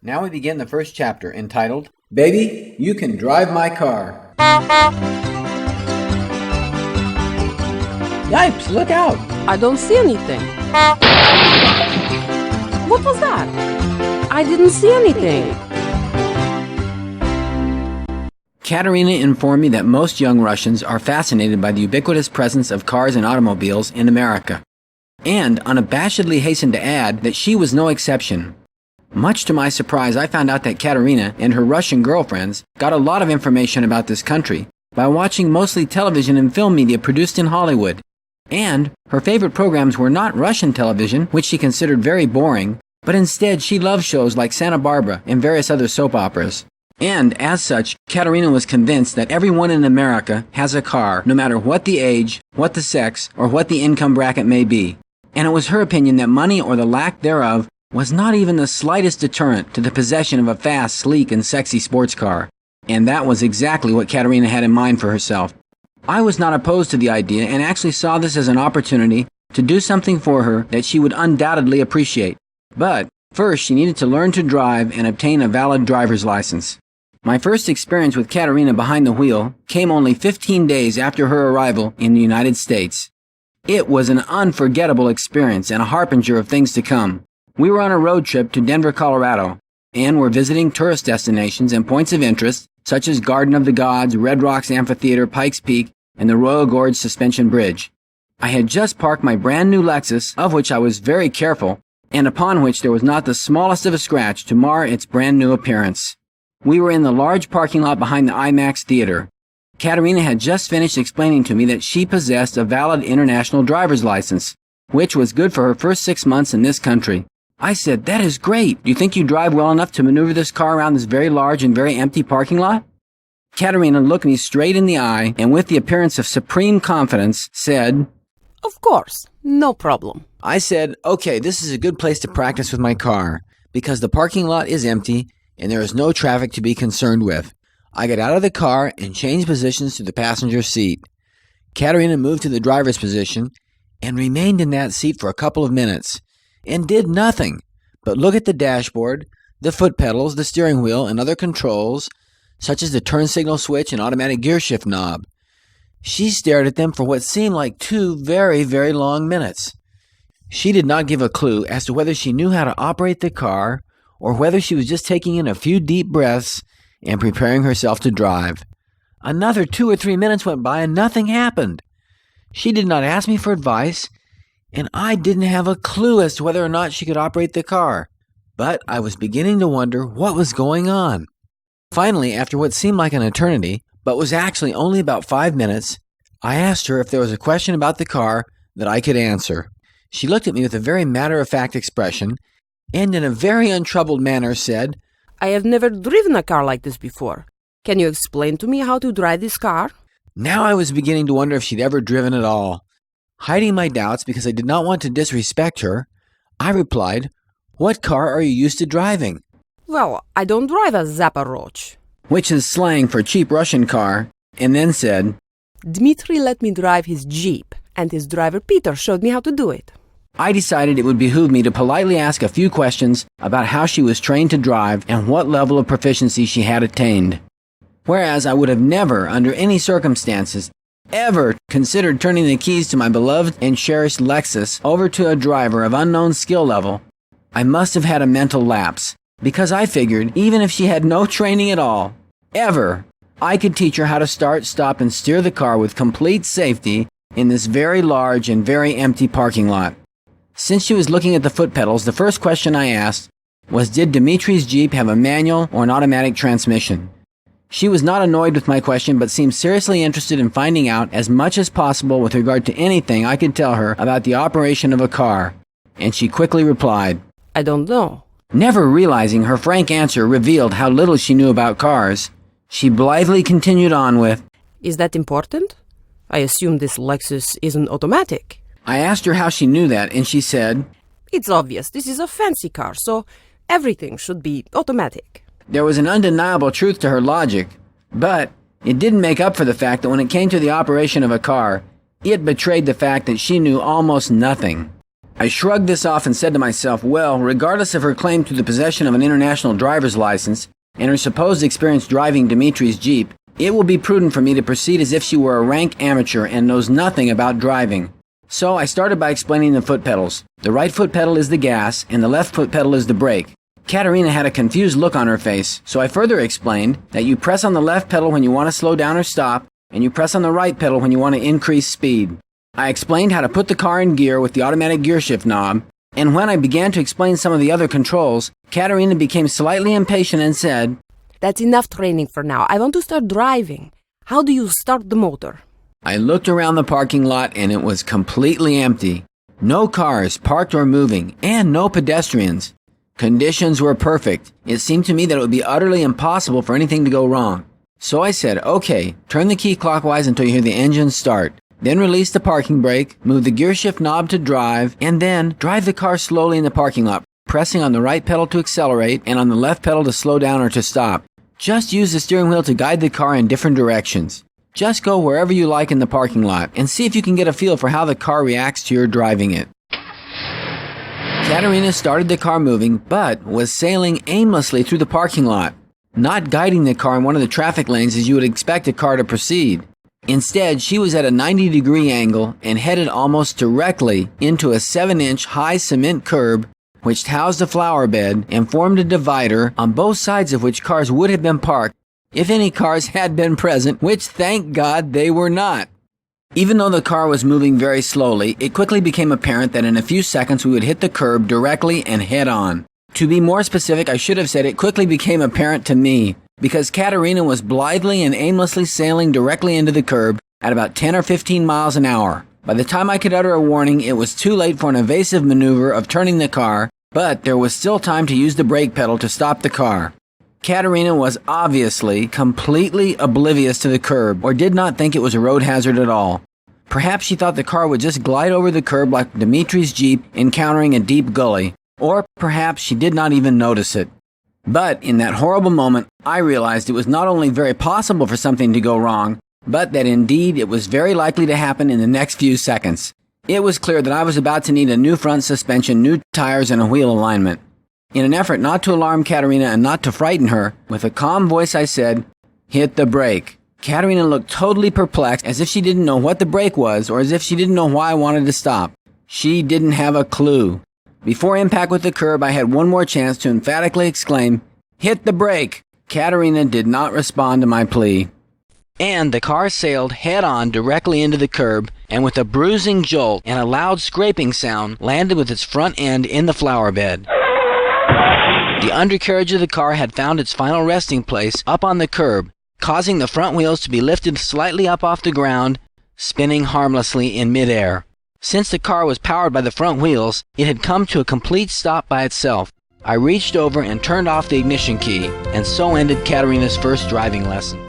Now we begin the first chapter, entitled, Baby, You Can Drive My Car. Yipes, look out! I don't see anything. What was that? I didn't see anything. Katerina informed me that most young Russians are fascinated by the ubiquitous presence of cars and automobiles in America, and unabashedly hastened to add that she was no exception. Much to my surprise, I found out that Katerina and her Russian girlfriends got a lot of information about this country by watching mostly television and film media produced in Hollywood. And her favorite programs were not Russian television, which she considered very boring, but instead she loved shows like Santa Barbara and various other soap operas. And as such, Katerina was convinced that everyone in America has a car, no matter what the age, what the sex, or what the income bracket may be. And it was her opinion that money or the lack thereof was not even the slightest deterrent to the possession of a fast, sleek, and sexy sports car. And that was exactly what Katerina had in mind for herself. I was not opposed to the idea and actually saw this as an opportunity to do something for her that she would undoubtedly appreciate. But first, she needed to learn to drive and obtain a valid driver's license. My first experience with Katerina behind the wheel came only 15 days after her arrival in the United States. It was an unforgettable experience and a harbinger of things to come. We were on a road trip to Denver, Colorado, and were visiting tourist destinations and points of interest such as Garden of the Gods, Red Rocks Amphitheater, Pikes Peak, and the Royal Gorge Suspension Bridge. I had just parked my brand new Lexus, of which I was very careful, and upon which there was not the smallest of a scratch to mar its brand new appearance. We were in the large parking lot behind the IMAX theater. Katerina had just finished explaining to me that she possessed a valid international driver's license, which was good for her first 6 months in this country. I said, "That is great. Do you think you drive well enough to maneuver this car around this very large and very empty parking lot?" Katerina looked me straight in the eye and with the appearance of supreme confidence said, Of course, no problem. I said, "Okay, this is a good place to practice with my car because the parking lot is empty and there is no traffic to be concerned with." I got out of the car and changed positions to the passenger seat. Katerina moved to the driver's position and remained in that seat for a couple of minutes and did nothing but look at the dashboard, the foot pedals, the steering wheel, and other controls, such as the turn signal switch and automatic gear shift knob. She stared at them for what seemed like 2 very, very long minutes. She did not give a clue as to whether she knew how to operate the car or whether she was just taking in a few deep breaths and preparing herself to drive. Another 2 or 3 minutes went by and nothing happened. She did not ask me for advice, and I didn't have a clue as to whether or not she could operate the car. But I was beginning to wonder what was going on. Finally, after what seemed like an eternity, but was actually only about 5 minutes, I asked her if there was a question about the car that I could answer. She looked at me with a very matter-of-fact expression, and in a very untroubled manner said, I have never driven a car like this before. Can you explain to me how to drive this car? Now I was beginning to wonder if she'd ever driven at all. Hiding my doubts because I did not want to disrespect her, I replied, "What car are you used to driving?" Well, I don't drive a Zaporozh, which is slang for cheap Russian car, and then said, Dmitry let me drive his Jeep, and his driver Peter showed me how to do it. I decided it would behoove me to politely ask a few questions about how she was trained to drive and what level of proficiency she had attained. Whereas I would have never, under any circumstances, ever considered turning the keys to my beloved and cherished Lexus over to a driver of unknown skill level, I must have had a mental lapse, because I figured even if she had no training at all, ever, I could teach her how to start, stop, and steer the car with complete safety in this very large and very empty parking lot. Since she was looking at the foot pedals, the first question I asked was, did Dmitry's Jeep have a manual or an automatic transmission? She was not annoyed with my question, but seemed seriously interested in finding out as much as possible with regard to anything I could tell her about the operation of a car, and she quickly replied, I don't know. Never realizing her frank answer revealed how little she knew about cars, she blithely continued on with, Is that important? I assume this Lexus isn't automatic. I asked her how she knew that, and she said, It's obvious this is a fancy car, so everything should be automatic. There was an undeniable truth to her logic, but it didn't make up for the fact that when it came to the operation of a car, it betrayed the fact that she knew almost nothing. I shrugged this off and said to myself, well, regardless of her claim to the possession of an international driver's license and her supposed experience driving Dimitri's Jeep, it will be prudent for me to proceed as if she were a rank amateur and knows nothing about driving. So I started by explaining the foot pedals. The right foot pedal is the gas, and the left foot pedal is the brake. Katerina had a confused look on her face, so I further explained that you press on the left pedal when you want to slow down or stop, and you press on the right pedal when you want to increase speed. I explained how to put the car in gear with the automatic gear shift knob, and when I began to explain some of the other controls, Katerina became slightly impatient and said, That's enough training for now. I want to start driving. How do you start the motor? I looked around the parking lot and it was completely empty. No cars parked or moving, and no pedestrians. Conditions were perfect. It seemed to me that it would be utterly impossible for anything to go wrong. So I said, okay, turn the key clockwise until you hear the engine start. Then release the parking brake, move the gear shift knob to drive, and then drive the car slowly in the parking lot, pressing on the right pedal to accelerate and on the left pedal to slow down or to stop. Just use the steering wheel to guide the car in different directions. Just go wherever you like in the parking lot and see if you can get a feel for how the car reacts to your driving it. Katerina started the car moving, but was sailing aimlessly through the parking lot, not guiding the car in one of the traffic lanes as you would expect a car to proceed. Instead, she was at a 90-degree angle and headed almost directly into a 7-inch high cement curb which housed a flower bed and formed a divider on both sides of which cars would have been parked if any cars had been present, which thank God they were not. Even though the car was moving very slowly, it quickly became apparent that in a few seconds we would hit the curb directly and head on. To be more specific, I should have said it quickly became apparent to me, because Katerina was blithely and aimlessly sailing directly into the curb at about 10 or 15 miles an hour. By the time I could utter a warning, it was too late for an evasive maneuver of turning the car, but there was still time to use the brake pedal to stop the car. Katerina was obviously completely oblivious to the curb, or did not think it was a road hazard at all. Perhaps she thought the car would just glide over the curb like Dimitri's Jeep encountering a deep gully, or perhaps she did not even notice it. But in that horrible moment, I realized it was not only very possible for something to go wrong, but that indeed it was very likely to happen in the next few seconds. It was clear that I was about to need a new front suspension, new tires, and a wheel alignment. In an effort not to alarm Katerina and not to frighten her, with a calm voice I said, "Hit the brake." Katerina looked totally perplexed, as if she didn't know what the brake was, or as if she didn't know why I wanted to stop. She didn't have a clue. Before impact with the curb, I had one more chance to emphatically exclaim, "Hit the brake!" Katerina did not respond to my plea. And the car sailed head-on directly into the curb, and with a bruising jolt and a loud scraping sound, landed with its front end in the flower bed. The undercarriage of the car had found its final resting place up on the curb, causing the front wheels to be lifted slightly up off the ground, spinning harmlessly in midair. Since the car was powered by the front wheels, it had come to a complete stop by itself. I reached over and turned off the ignition key, and so ended Katerina's first driving lesson.